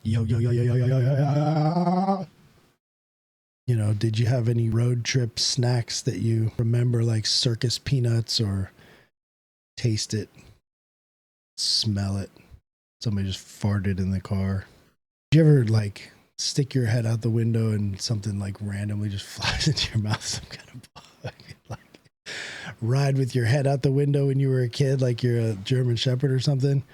Yo, yo, yo, yo, yo, yo, yo, yo, yo. You know, did you have any road trip snacks that you remember, like circus peanuts, or taste it, smell it? Somebody just farted in the car. Did you ever like stick your head out the window and something like randomly just flies into your mouth? Some kind of bug. Like ride with your head out the window when you were a kid, like you're a German Shepherd or something.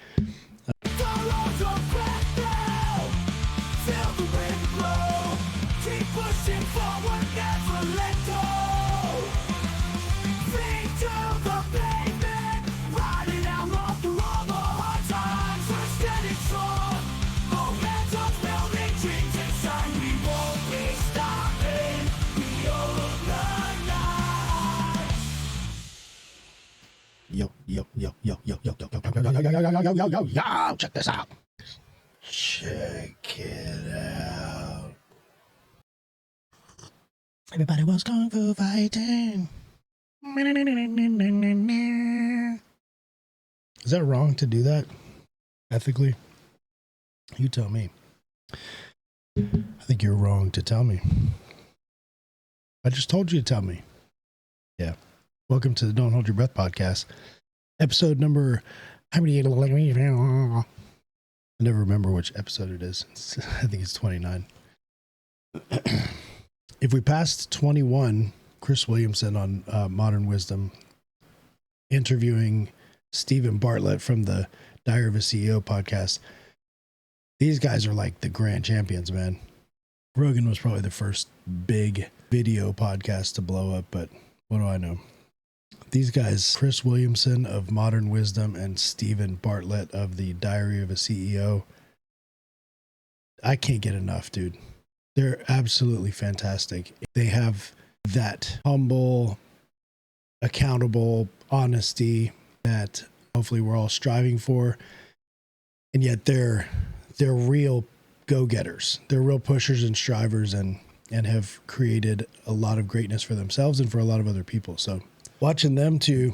Yo, yo, yo, yo, yo, yo, yo, yo, yo, yo, yo, yo, yo, yo, yo, yo, yo, check this out. Check it out. Everybody was kung fu fighting. Is that wrong to do that? Ethically? You tell me. I think you're wrong to tell me. I just told you to tell me. Yeah. Welcome to the Don't Hold Your Breath podcast. Episode number... I never remember which episode it is. I think it's 29. If we passed 21, Chris Williamson on Modern Wisdom, interviewing Stephen Bartlett from the Diary of a CEO podcast, these guys are like the grand champions, man. Rogan was probably the first big video podcast to blow up, but what do I know? These guys, Chris Williamson of Modern Wisdom and Stephen Bartlett of the Diary of a CEO, I can't get enough, dude. They're absolutely fantastic. They have that humble, accountable honesty that hopefully we're all striving for. And yet they're real go-getters. They're real pushers and strivers and have created a lot of greatness for themselves and for a lot of other people. So watching them two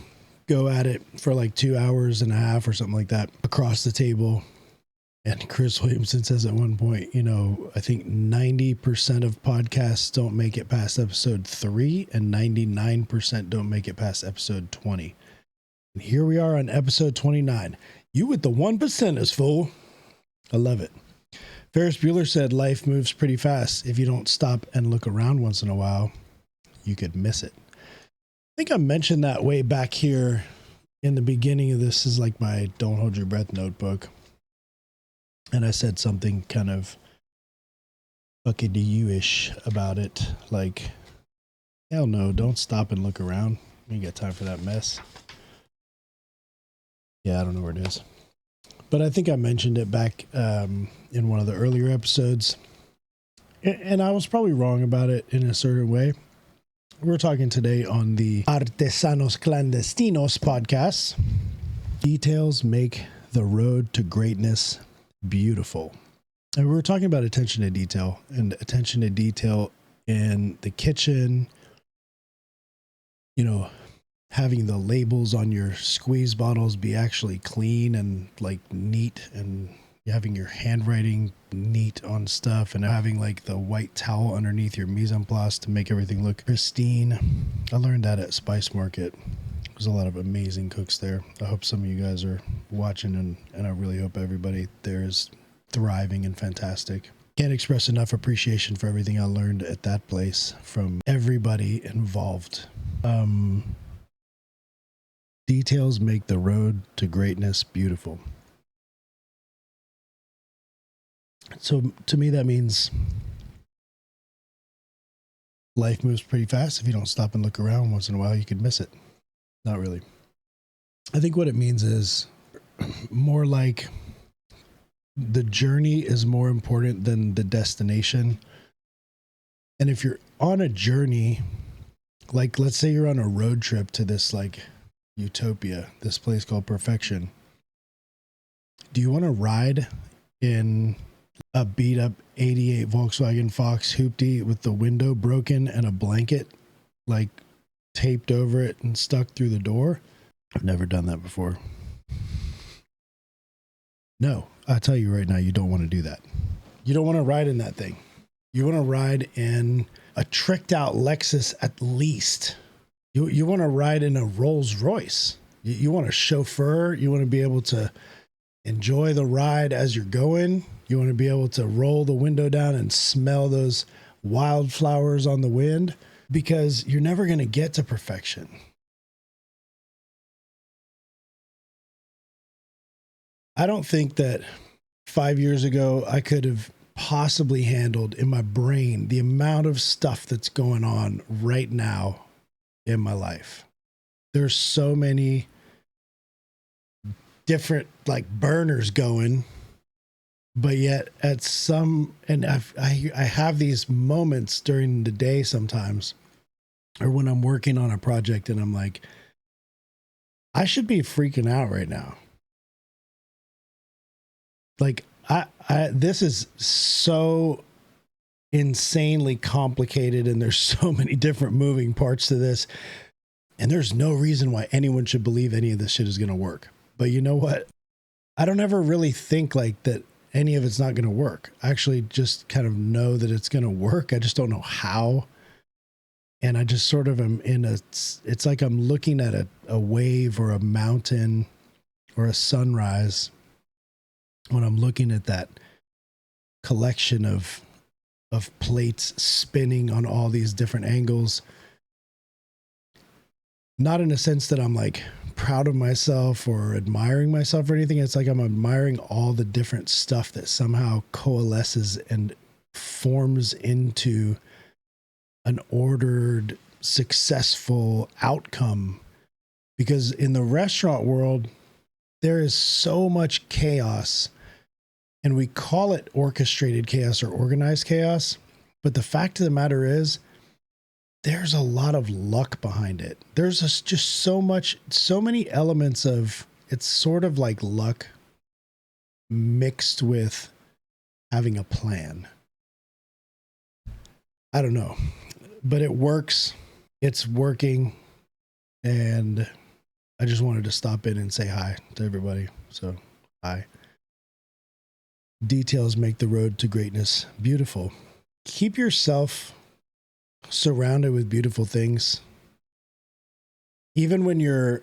go at it for like 2 hours and a half or something like that across the table. And Chris Williamson says at one point, you know, I think 90% of podcasts don't make it past episode 3 and 99% don't make it past episode 20. And here we are on episode 29. You with the 1%ers, fool. I love it. Ferris Bueller said life moves pretty fast. If you don't stop and look around once in a while, you could miss it. I think I mentioned that way back here in the beginning of this is like my Don't Hold Your Breath notebook. And I said something kind of fucking to you-ish about it. Like, hell no, don't stop and look around. You ain't got time for that mess. Yeah, I don't know where it is. But I think I mentioned it back in one of the earlier episodes. And I was probably wrong about it in a certain way. We're talking today on the Artesanos Clandestinos podcast. Details make the road to greatness beautiful. And we were talking about attention to detail and attention to detail in the kitchen, you know, having the labels on your squeeze bottles be actually clean and like neat, and having your handwriting neat on stuff, and having like the white towel underneath your mise en place to make everything look pristine. I learned that at Spice Market. There's a lot of amazing cooks there. I hope some of you guys are watching, and I really hope everybody there is thriving and fantastic. Can't express enough appreciation for everything I learned at that place from everybody involved. Details make the road to greatness beautiful. So to me, that means life moves pretty fast. If you don't stop and look around once in a while, you could miss it. Not really. I think what it means is more like the journey is more important than the destination. And if you're on a journey, like let's say you're on a road trip to this like utopia, this place called perfection. Do you want to ride in a beat up 88 Volkswagen Fox hoopty with the window broken and a blanket like taped over it and stuck through the door? I've never done that before. No, I'll tell you right now, you don't want to do that. You don't want to ride in that thing. You want to ride in a tricked out Lexus at least. You want to ride in a Rolls Royce. You want a chauffeur. You want to be able to enjoy the ride as you're going. You want to be able to roll the window down and smell those wildflowers on the wind, because you're never going to get to perfection. I don't think that 5 years ago I could have possibly handled in my brain the amount of stuff that's going on right now in my life. There's so many different like burners going, but yet at some, and I have these moments during the day sometimes, or when I'm working on a project and I'm like, I should be freaking out right now. Like this is so insanely complicated and there's so many different moving parts to this. And there's no reason why anyone should believe any of this shit is going to work. But you know what? I don't ever really think like that any of it's not going to work. I actually just kind of know that it's going to work. I just don't know how. And I just sort of am in it's like I'm looking at a wave or a mountain or a sunrise when I'm looking at that collection of plates spinning on all these different angles. Not in a sense that I'm like proud of myself or admiring myself or anything. It's like I'm admiring all the different stuff that somehow coalesces and forms into an ordered, successful outcome. Because in the restaurant world, there is so much chaos, and we call it orchestrated chaos or organized chaos. But the fact of the matter is, there's a lot of luck behind it. There's just so many elements of, it's sort of like luck mixed with having a plan. I don't know, but it works. It's working. And I just wanted to stop in and say hi to everybody. So, hi. Details make the road to greatness beautiful. Keep yourself surrounded with beautiful things. Even when you're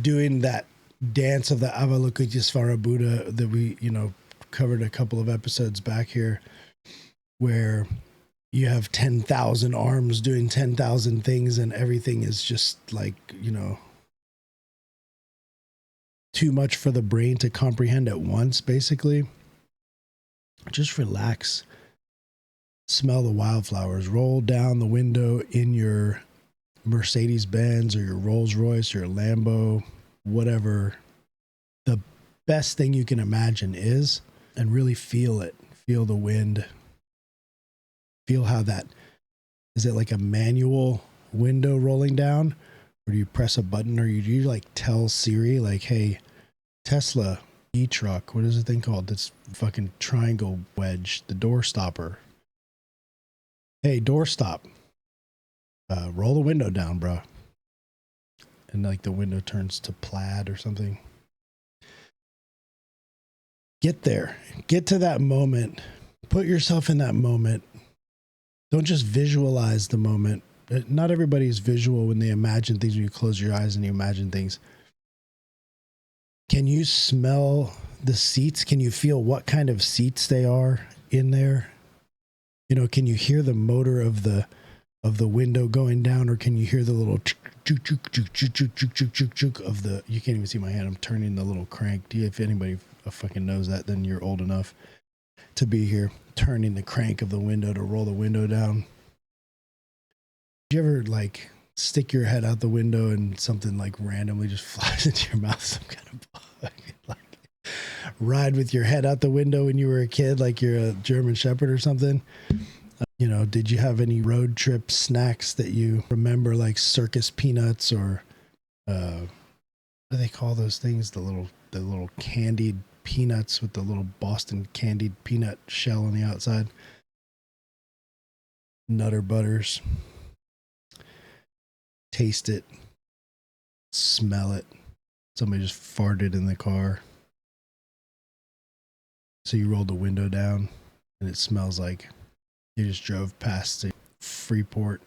doing that dance of the Avalokitesvara Buddha that we, covered a couple of episodes back here, where you have 10,000 arms doing 10,000 things and everything is just like, too much for the brain to comprehend at once, basically. Just relax. Smell the wildflowers. Roll down the window in your Mercedes-Benz or your Rolls-Royce or your Lambo, whatever the best thing you can imagine is, and really feel it. Feel the wind. Feel how that, is it like a manual window rolling down? Or do you press a button, or you like tell Siri like, hey, Tesla e-truck, what is the thing called? This fucking triangle wedge, the door stopper. Hey, door stop. Roll the window down, bro. And like the window turns to plaid or something. Get there. Get to that moment. Put yourself in that moment. Don't just visualize the moment. Not everybody's visual when they imagine things, when you close your eyes and you imagine things. Can you smell the seats? Can you feel what kind of seats they are in there? Can you hear the motor of the window going down, or can you hear the little chook of the, you can't even see my hand, I'm turning the little crank. If anybody fucking knows that, then you're old enough to be here, turning the crank of the window to roll the window down. Do you ever like stick your head out the window and something like randomly just flies into your mouth? Some kind of bug. Like ride with your head out the window when you were a kid, like you're a German Shepherd or something. Did you have any road trip snacks that you remember, like circus peanuts or what do they call those things? The little candied peanuts with the little Boston candied peanut shell on the outside. Nutter Butters. Taste it. Smell it. Somebody just farted in the car. So you rolled the window down. and it smells like you just drove past the Freeport,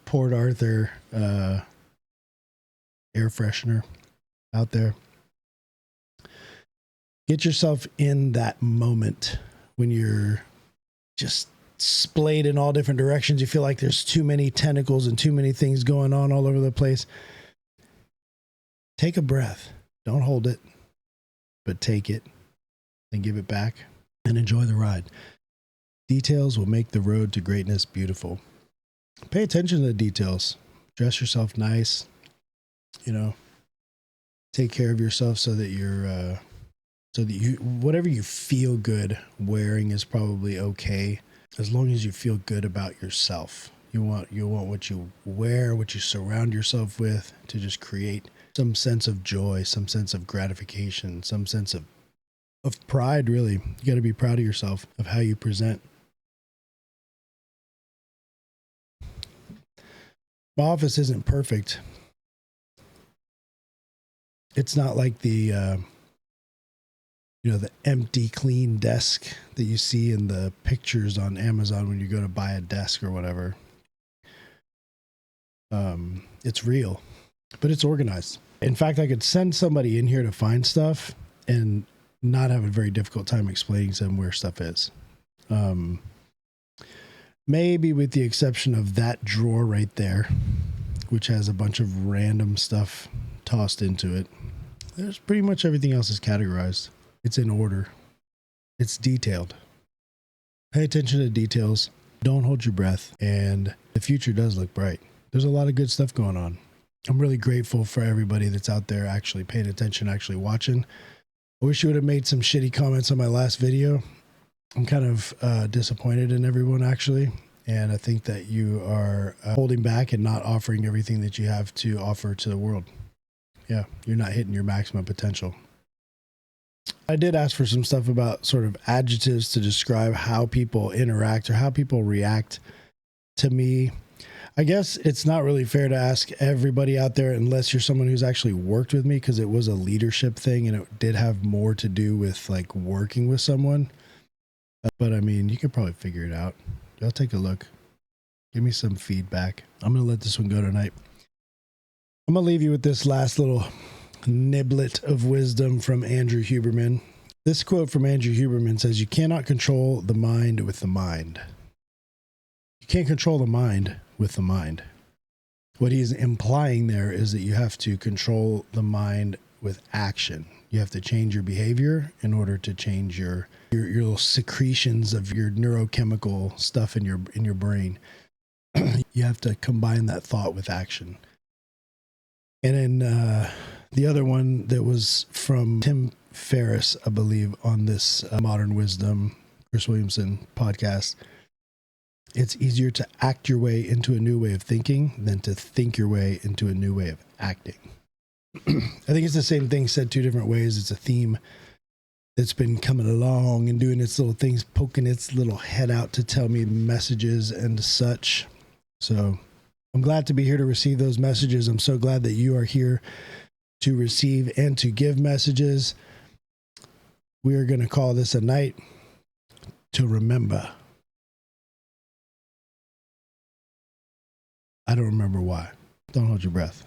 Port Arthur air freshener out there. Get yourself in that moment when you're just splayed in all different directions. You feel like there's too many tentacles and too many things going on all over the place. Take a breath. Don't hold it, but take it and give it back and enjoy the ride. Details will make the road to greatness beautiful. Pay attention to the details. Dress yourself nice. You know, take care of yourself so that you're, whatever you feel good wearing is probably okay, as long as you feel good about yourself. You want what you wear, what you surround yourself with, to just create some sense of joy, some sense of gratification, some sense of pride, really. You got to be proud of yourself, of how you present. My office isn't perfect. It's not like the the empty, clean desk that you see in the pictures on Amazon when you go to buy a desk or whatever. It's real, but it's organized. In fact, I could send somebody in here to find stuff and not have a very difficult time explaining to them where stuff is. Maybe with the exception of that drawer right there, which has a bunch of random stuff tossed into it. There's pretty much everything else is categorized. It's in order. It's detailed. Pay attention to details. Don't hold your breath. And the future does look bright. There's a lot of good stuff going on. I'm really grateful for everybody that's out there actually paying attention, actually watching. I wish you would have made some shitty comments on my last video. I'm kind of disappointed in everyone, actually. And I think that you are holding back and not offering everything that you have to offer to the world. Yeah, you're not hitting your maximum potential. I did ask for some stuff about sort of adjectives to describe how people interact or how people react to me. I guess it's not really fair to ask everybody out there unless you're someone who's actually worked with me, because it was a leadership thing and it did have more to do with like working with someone. But I mean, you could probably figure it out. Y'all take a look. Give me some feedback. I'm going to let this one go tonight. I'm going to leave you with this last little niblet of wisdom from Andrew Huberman. This quote from Andrew Huberman says, "You cannot control the mind with the mind. You can't control the mind with the mind." What he's implying there is that you have to control the mind with action. You have to change your behavior in order to change your little secretions of your neurochemical stuff in your brain. You have to combine that thought with action. And then the other one that was from Tim Ferriss, I believe, on this Modern Wisdom, Chris Williamson podcast. It's easier to act your way into a new way of thinking than to think your way into a new way of acting. I think it's the same thing said two different ways. It's a theme that's been coming along and doing its little things, poking its little head out to tell me messages and such. So I'm glad to be here to receive those messages. I'm so glad that you are here to receive and to give messages. We are going to call this a night to remember. I don't remember why. Don't hold your breath.